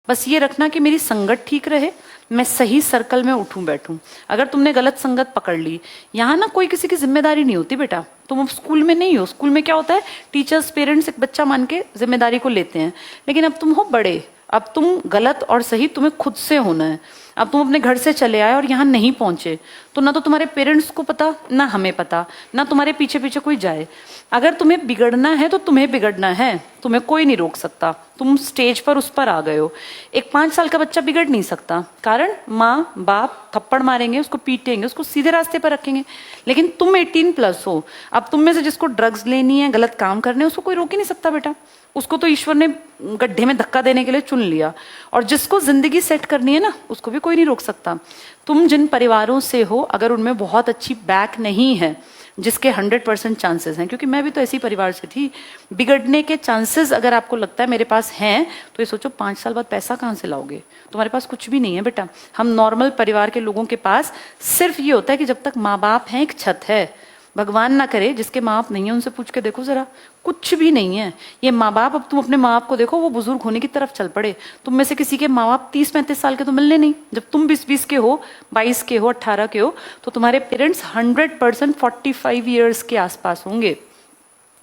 बस ये रखना कि मेरी संगत ठीक रहे, मैं सही सर्कल में उठूं बैठूं। अगर तुमने गलत संगत पकड़ ली, यहाँ ना कोई किसी की जिम्मेदारी नहीं होती बेटा। तुम अब स्कूल में नहीं हो, स्कूल में क्या होता है, टीचर्स पेरेंट्स एक बच्चा मान के जिम्मेदारी को लेते हैं, लेकिन अब तुम हो बड़े, अब तुम गलत और सही तुम्हें खुद से होना है। अब तुम अपने घर से चले आए और यहाँ नहीं पहुंचे, तो ना तो तुम्हारे पेरेंट्स को पता, ना हमें पता, ना तुम्हारे पीछे पीछे कोई जाए। अगर तुम्हें बिगड़ना है तो तुम्हें बिगड़ना है, तुम्हें कोई नहीं रोक सकता। तुम स्टेज पर उस पर आ गए हो। एक 5 साल का बच्चा बिगड़ नहीं सकता, कारण माँ बाप थप्पड़ मारेंगे, उसको पीटेंगे, उसको सीधे रास्ते पर रखेंगे। लेकिन तुम 18+ हो, अब तुम में से जिसको ड्रग्स लेनी है, गलत काम करने, उसको कोई रोक ही नहीं सकता बेटा। उसको तो ईश्वर ने गड्ढे में धक्का देने के लिए चुन लिया, और जिसको जिंदगी सेट करनी है ना, उसको भी कोई नहीं रोक सकता। तुम जिन परिवारों से हो, अगर उनमें बहुत अच्छी बैक नहीं है, जिसके 100% चांसेस हैं, क्योंकि मैं भी तो ऐसी परिवार से थी, बिगड़ने के चांसेस अगर आपको लगता है मेरे पास हैं, तो ये सोचो 5 साल बाद पैसा कहाँ से लाओगे? तुम्हारे पास कुछ भी नहीं है बेटा। हम नॉर्मल परिवार के लोगों के पास सिर्फ ये होता है कि जब तक माँ बाप हैं, एक छत है। भगवान ना करे जिसके माँ बाप नहीं है, उनसे पूछ के देखो जरा, कुछ भी नहीं है ये माँ बाप। अब तुम अपने माँ बाप को देखो, वो बुजुर्ग होने की तरफ चल पड़े। तुम में से किसी के माँ बाप 30-35 साल के तो मिलने नहीं। जब तुम 20-20 के हो, 22 के हो, 18 के हो, तो तुम्हारे पेरेंट्स 100% 45 ईयर्स के आसपास होंगे।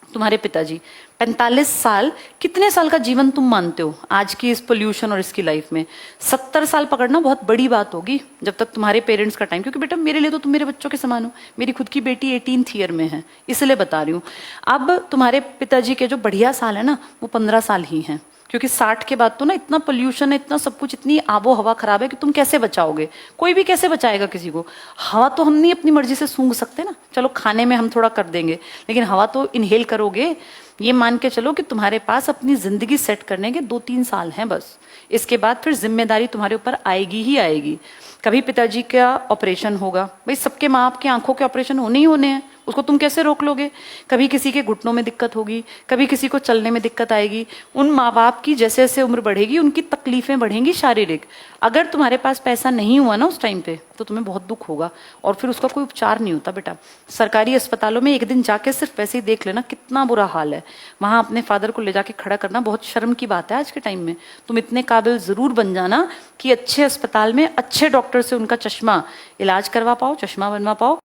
तुम्हारे पिताजी 45 साल, कितने साल का जीवन तुम मानते हो आज की इस पोल्यूशन और इसकी लाइफ में? 70 साल पकड़ना बहुत बड़ी बात होगी जब तक तुम्हारे पेरेंट्स का टाइम। क्योंकि बेटा मेरे लिए तो तुम मेरे बच्चों के समान हो। मेरी खुद की बेटी 18th ईयर में है, इसलिए बता रही हूँ। अब तुम्हारे पिताजी के जो बढ़िया साल है ना, वो 15 साल ही हैं, क्योंकि 60 के बाद तो ना इतना पोल्यूशन है, इतना सब कुछ, इतनी आबो हवा खराब है कि तुम कैसे बचाओगे? कोई भी कैसे बचाएगा किसी को? हवा तो हम नहीं अपनी मर्जी से सूंघ सकते ना, चलो खाने में हम थोड़ा कर देंगे, लेकिन हवा तो इनहेल करोगे। ये मान के चलो कि तुम्हारे पास अपनी जिंदगी सेट करने के 2-3 साल हैं बस। इसके बाद फिर जिम्मेदारी तुम्हारे ऊपर आएगी ही आएगी। कभी पिताजी का ऑपरेशन होगा, भाई सबके माँ बाप की आंखों के ऑपरेशन होने ही होने हैं, उसको तुम कैसे रोक लोगे? कभी किसी के घुटनों में दिक्कत होगी, कभी किसी को चलने में दिक्कत आएगी। उन माँ बाप की जैसे जैसे उम्र बढ़ेगी, उनकी तकलीफें बढ़ेंगी शारीरिक। अगर तुम्हारे पास पैसा नहीं हुआ ना उस टाइम पे, तो तुम्हें बहुत दुख होगा, और फिर उसका कोई उपचार नहीं होता बेटा। सरकारी अस्पतालों में एक दिन जाके सिर्फ वैसे ही देख लेना कितना बुरा हाल है। वहां अपने फादर को ले जाके खड़ा करना बहुत शर्म की बात है आज के टाइम में। तुम इतने काबिल जरूर बन जाना कि अच्छे अस्पताल में अच्छे डॉक्टर से उनका चश्मा इलाज करवा पाओ, चश्मा बनवा पाओ।